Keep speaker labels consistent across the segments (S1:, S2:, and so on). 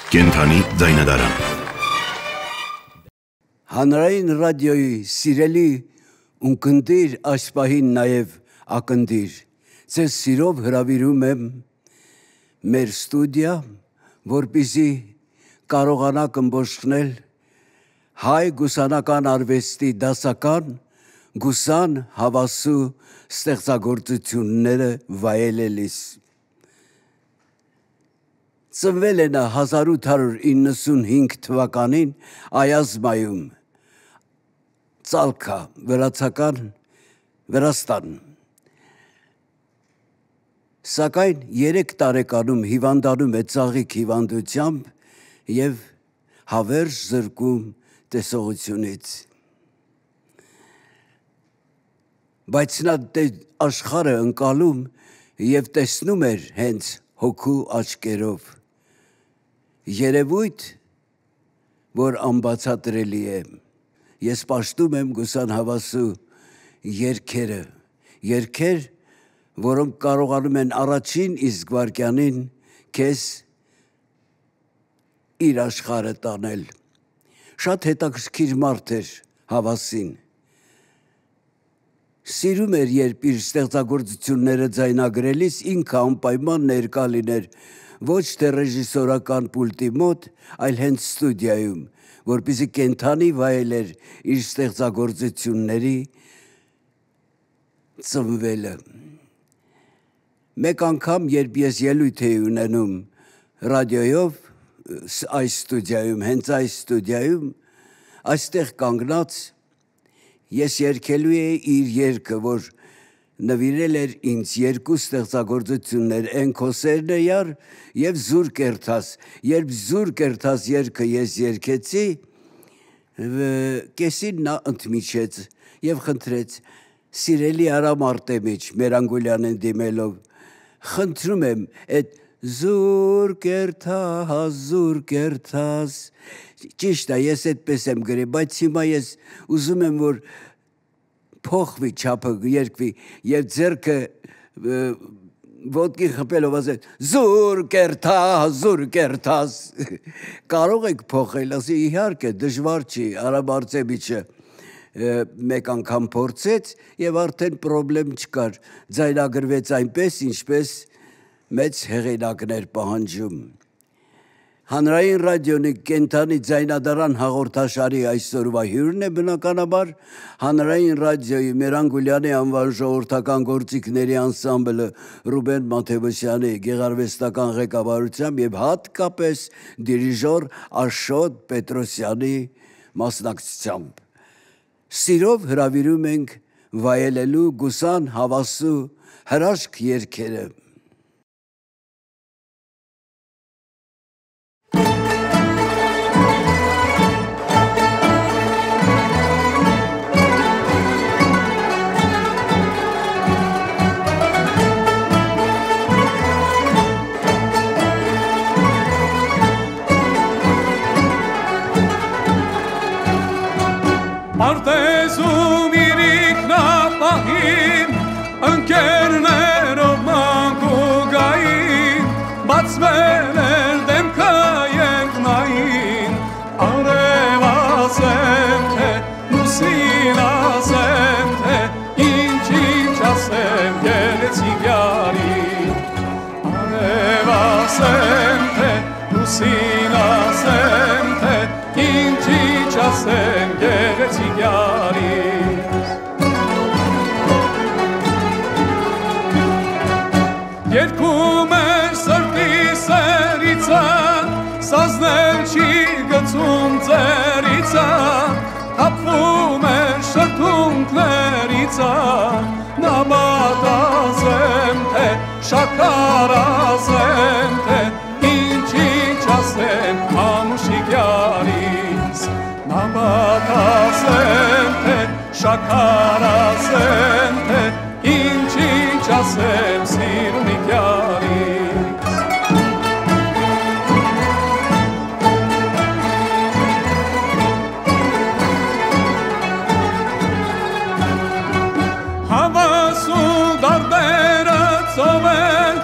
S1: Կենթանի ձայնադարան։
S2: Հանրային ռադիոյի սիրելի ունկնդիր աշխպահին նաև ակնդիր, ձեզ սիրով հրավիրում եմ մեր ստուդիա, որպեսզի կարողանաք ըմբոշխնել հայ գուսանական արվեստի դասական գուսան հավասու ստեղծագործությունները վայելելիս։ Ծնվել է նա 1895 թվականին Այազմայում, Ծալքա, Վրաստան։ Սակայն 3 տարեկանում հիվանդանում է ծաղիկ հիվանդությամբ և հավերժ զրկում տեսողությունից։ Բայց նա աշխարհը ընկալում և տեսնում էր հենց հոգու աչքերով։ Երևույթ, որ անբացատրելի է։ Ես պաշտում եմ գուսան հավասու երգերը, որոնք կարողանում են առաջին իսկ վայրկյանին քեզ իր աշխարհը տանել։ Շատ հետաքրքիր մարդ էր Հավասին։ Սիրում էր, երբ իր ստեղծագործությունները ձայնագրելիս ինքը անպայման ներկա լիներ ոչ թե ռեժիսորական պուլտի մոտ, այլ հենց ստուդիայում, որպեսզի կենթանի վայելեր իր ստեղծագործությունների ծնվելը։ Մեկ անգամ, երբ ես ելույթ էի ունենում ռադիոյով, հենց այս ստուդիայում, այստեղ կանգնած, ես երգելու էի իր երգը, որ նվիրել էր ինձ 2 ստեղծագործություններ, «Էն քո սերն է յար» և «Զուր կերթաս»։ Երբ «Զուր կերթաս» երգը ես երգեցի, կեսին նա ընդմիջեց և խնդրեց. «Սիրելի Արամ Արտեմիչ», մեր Անգուլյանին դիմելով, «խնդրում եմ, այդ «Զուր կերթաս», ճիշտ է, ես այդպես եմ գրել, բայց հիմա ես ուզում եմ, որ փոխվի չափը, երկվի և ձեռքը ոտքի խփելով ասել «Զուր կերթաս»։ Կարող եք փոխել, ասի իհարկե, դժվար չի, Արամ Արտեմիչը մեկ անգամ փորձեց և արդեն պրոբլեմ չկար, ձայնագրվեց այնպես, ինչպես մեծ հեղինակներ պահանջում։ Հանրային ռադիոյի կենթանի ձայնադարան հաղորդաշարի այսօրվա հյուրն է բնականաբար Հանրային ռադիոյի մեր Անգուլյանի անվան ժողովրդական գործիքների անսամբլը Ռուբեն Մաթևոսյանի գեղարվեստական ղեկավարությամբ և հատկապես դիրիժոր Աշոտ Պետրոսյանի մասնակցությամբ։ Սիրով հրավիրում ենք վայելելու գուսան հավասու հրաշք երգերը։
S3: Արտեզում իրիկնապահին, ընկերներով մանք ու գային, բացվել էր դեմքը երկնային, արև ասեմ թե, լուսին ասեմ թե, ինչ ասեմ գեղեցիկ յարին, արև ասեմ թե, լուսին ասեմ թե, ինչ ասեմ գեղեցիկ յարից։ Երգում էր սրտի սերիցը, սազնել չի գցում ձերիցը, թափվում էր շրթունքներիցը, նամատ ասեմ թե, շաքար ասեմ թե, ինչ ասեմ ամուշիկ յարից, նամակ ասեմ թե, շաքար ասեմ թե, ինչ ասեմ սիրունիկ յարից։ Հավասու դարդերը ծով են,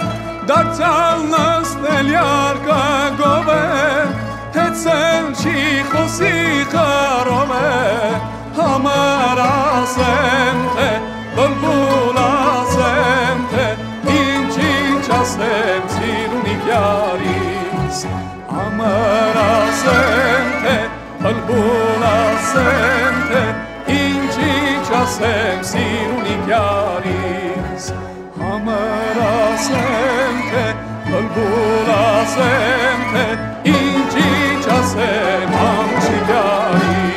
S3: դարձյալ նստել յարկագով է, հեցել չի խոսի խարով է, համար ասեմ թե, բլբուլ ասեմ թե, ինչ ասեմ սիրունիկ յարից, համար ասեմ թե, բլբուլ ասեմ թե, ինչ ասեմ սիրունիկ յարից, համար ասեմ թե, բլբուլ ասեմ թե, ինչ ասեմ ամչիկ յարից.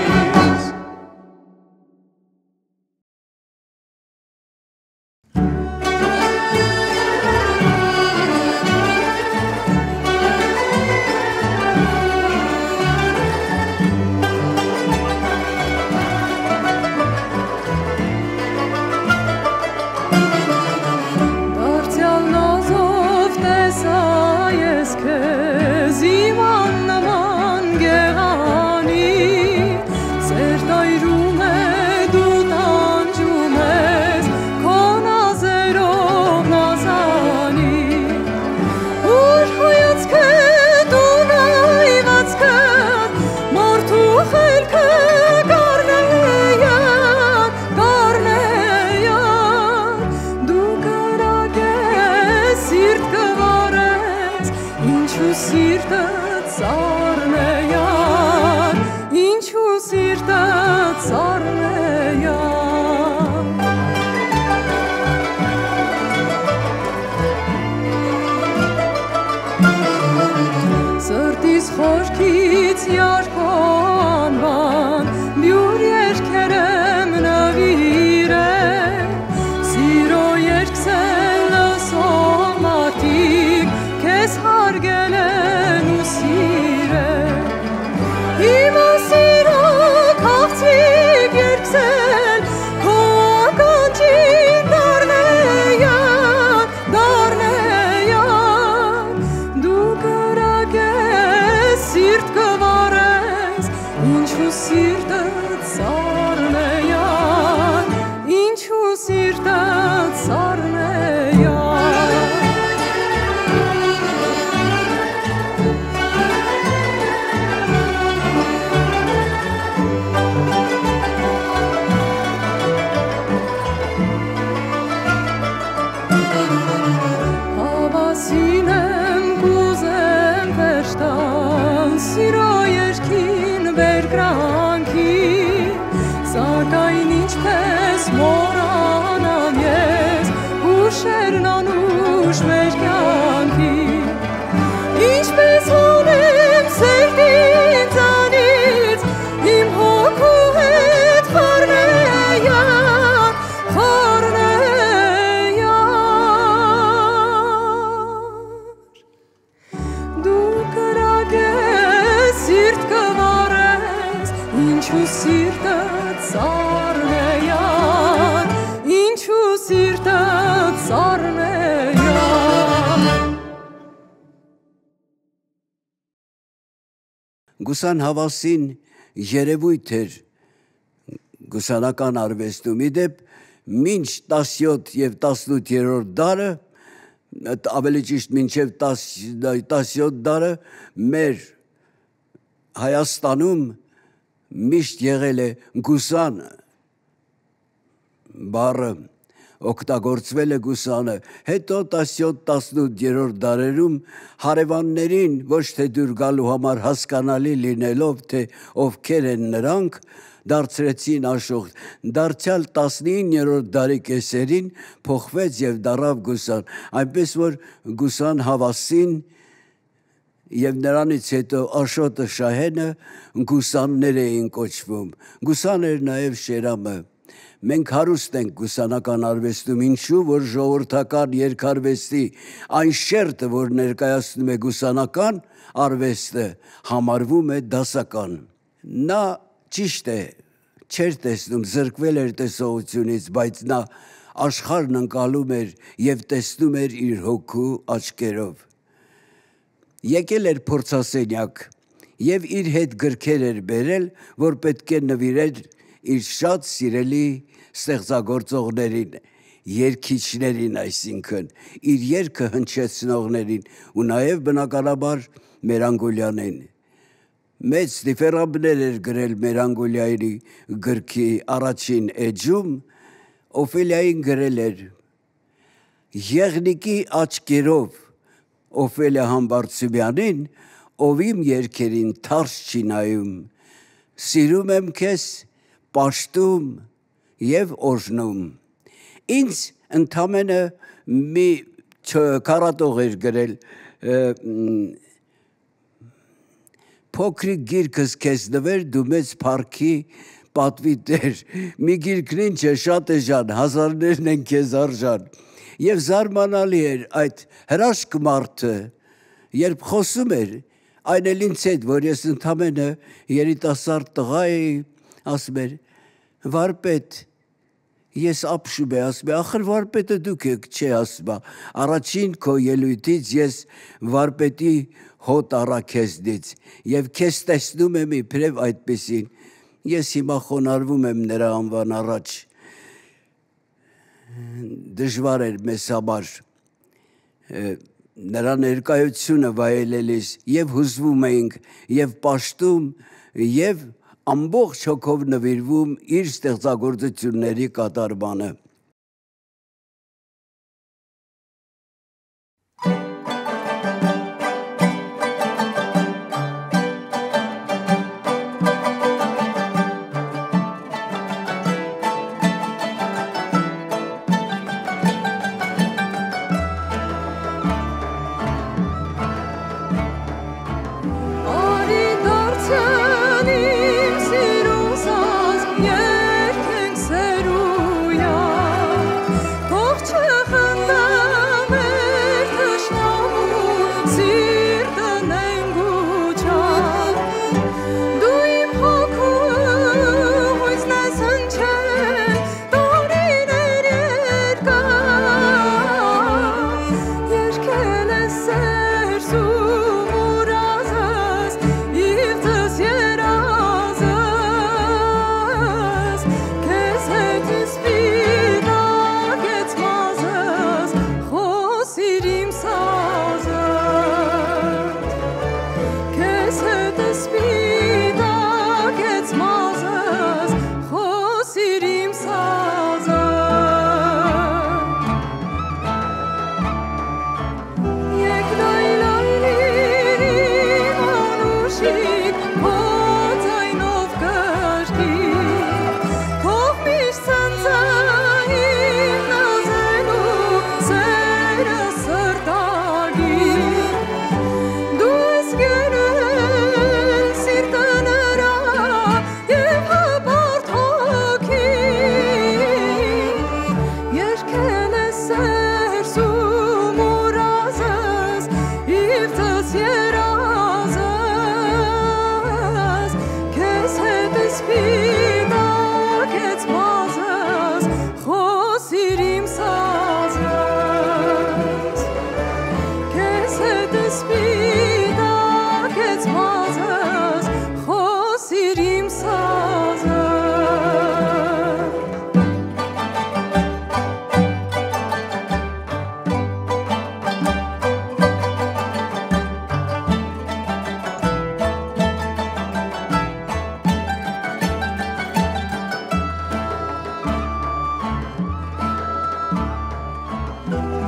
S2: Գուսան հավասին երևույթ էր գուսանական արվեստում իդեպ մինչ 17 և 18-րդ դարը, ավելի ճիշտ մինչև 17 դարը մեր Հայաստանում միշտ եղել է գուսան բառը, օգտագործվել է գուսանը, հետո 17-18-րդ դարերում հարևաններին ոչ թե դուր գալու համար հասկանալի լինելով, թե ովքեր են նրանք, դարձրեցին աշխուժ, դարձյալ 19-րդ դարի կեսերին փոխվեց և դառավ գուսան, այնպես որ գուսան հավասին և նրանից հետո Աշոտը Շահենը գուսաններ էին կոչվում, գուսան էր նաև Շերամը։ Մենք հարուստ ենք գուսանական արվեստում, ինչու, որ ժողովրդական երգարվեստի այն շերտը, որ ներկայացնում է գուսանական արվեստը, համարվում է դասական։ Նա ճիշտ է, չէր տեսնում, զրկվել էր տեսողությունից, բայց նա աշխարհն ընկալում էր և տեսնում էր իր հոգու աչքերով։ Եկել էր փորձասենյակ և իր հետ գրքեր էր բերել, որ պետք է նվիրեր իր շատ սիրելի ստեղծագործողներին երգիչներին, այսինքն իր երգը հնչեցնողներին ու նաև բնականաբար Մերանգոլյանին։ Մեծ դիֆերամբներ էր գրել Մերանգոլյայի գրքի առաջին էջում, Օֆելիային գրել էր. «Եղնիկի աչքերով Օֆելիա Համբարձումյանին, ով իմ երգերին թարս չի նայում, սիրում եմ քեզ պաշտում և օրհնում»։ Ինձ ընդամենը մի քառատող էր գրել «Փոքրիկ գիրքս քեզ նվեր դու մեծ փառքի պատվի տեր, մի գիրքն ինչ է, շատ էժան, հազարներն են քեզ արժան»։ Եվ զարմանալի էր այդ հրաշք մարդը, երբ խոսում էր, այն էլ ինձ հետ, որ ես ընդամենը երիտասարդ տղա էի, ասում էր. «Վարպետ, ես ապշում եմ», ասում եմ, ախր վարպետը դուք եք, չէ, ասում եմ, առաջին քո ելույթից ես վարպետի հոտ առա քեզնից և քեզ տեսնում եմ իբրև այդպիսին, ես հիմա խոնարհվում եմ նրա անվան առաջ։ Դժվար էր մեզ համար նրա ներկայությունը վայելելիս, և հուզվում էինք, և պաշտում, և ամբողջ հոգով նվիրվում իր ստեղծագործությունների կատարմանը։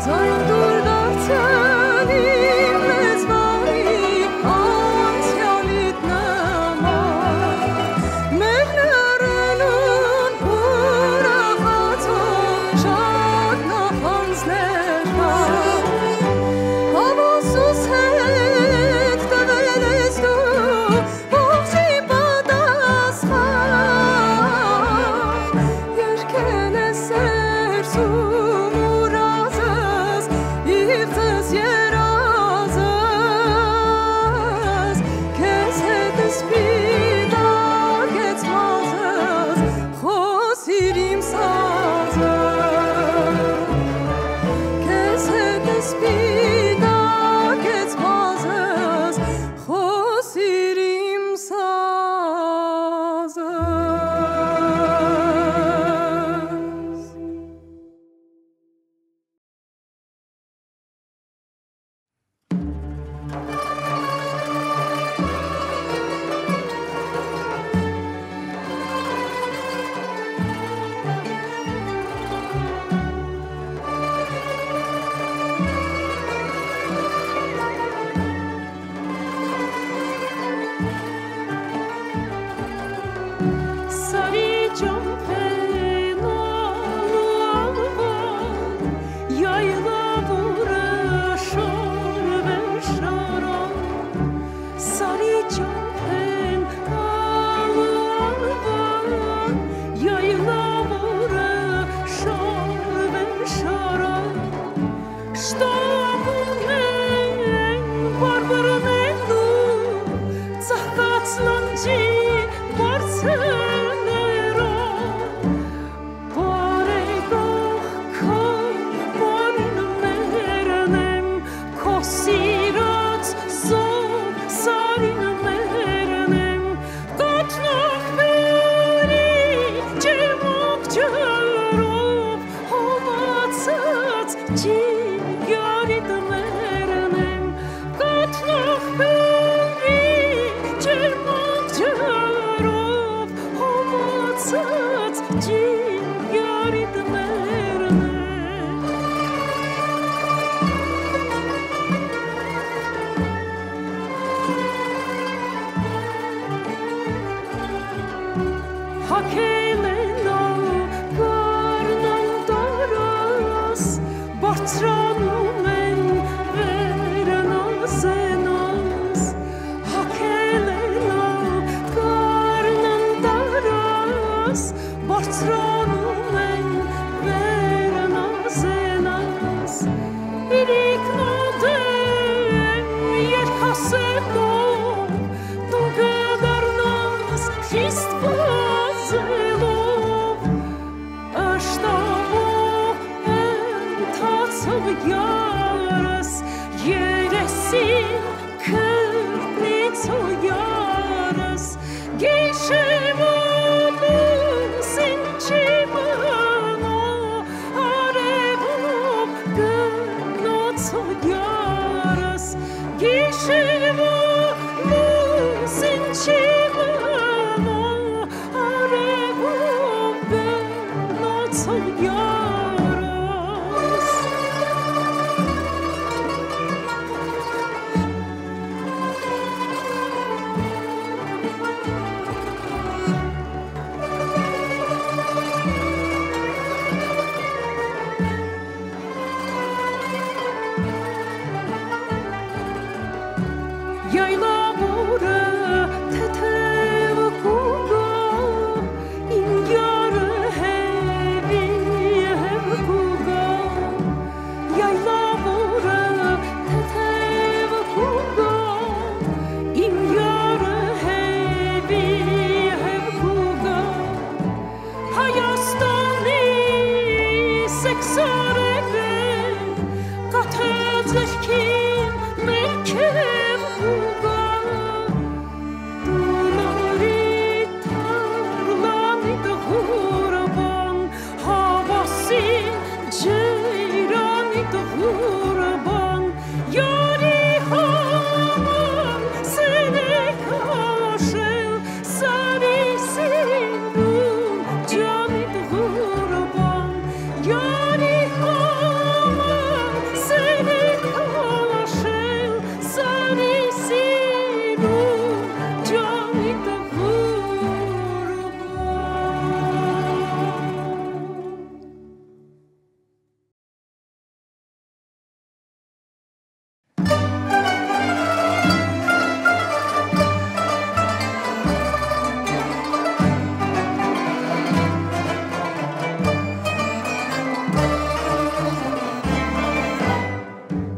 S1: Ձայն դուր դարձան իմ լեզվա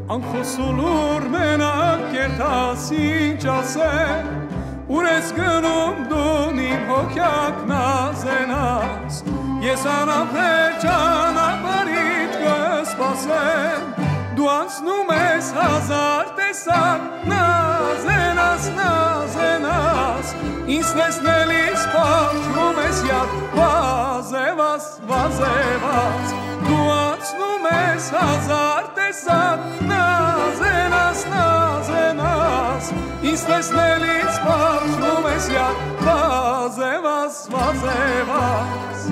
S3: Անխոսուլուր մենակ կերտասին ճասեն Ուր ես գնում դուն իմ հոգյակ նազենաս Ես անապեր ճանապարիտ կսպասեմ Դու անցնում ես հազար տեսակ նազենաս, նազենաս Ինձ տեսնելիս պաչում ես յատ վազևաս, վազևաս Դու անցնում ես հազար տեսակ նազենաս, նազենաս Ինձ տեսնելիս պաչում ես յատ վազևաս, վազևաս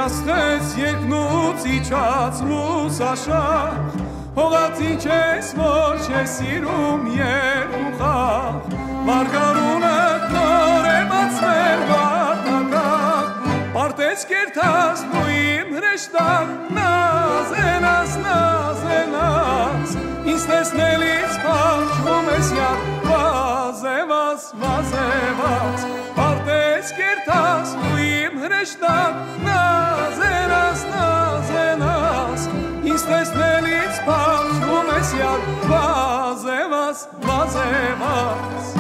S3: Աստես երկնուց իջած լուսաշախ Հողած ինչ ես, որ չես սիրում երկու խաղ Մարգարունը նոր է բացներ վատակախ Պարտեց կերտաս դու իմ հրեշտակ Նազենաս, նազենաս Ինձ տեսնելիս պաչում ես յատ Վազևաս, վազևաս Պարտեց կերտաս դու իմ հրեշտակ Նազենաս, նազենաս Ինձ տեսնելիս պաչում ես յատ Վազևաս, վազևաս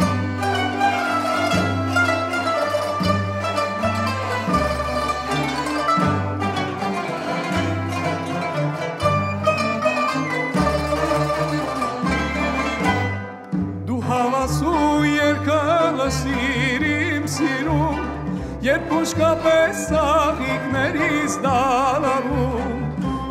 S3: Սիր իմ սիրում, երբ ուշկապես սաղիքներից դալարում,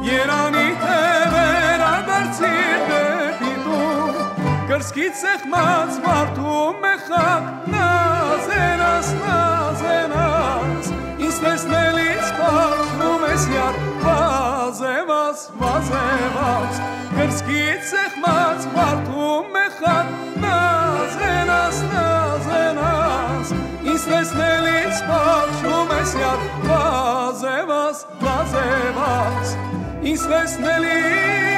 S3: երանի թե վերադարձիր դեպի տուն, կրսկից սեղմած մարդում մեխակ, նազենաս, նազենաս, ինձ տեսնելիս պաչում ես յատ, վազևաս, վազևաս, կրսկից սեղմած մարդում մեխակ, նազենաս, նազենաս, ինձ տեսնելիս պաչում ես յատ, վազևաս, վազևաս, ինձ տեսնելիս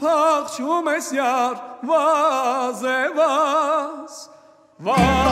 S3: պաչում ես յատ, վազևաս Վա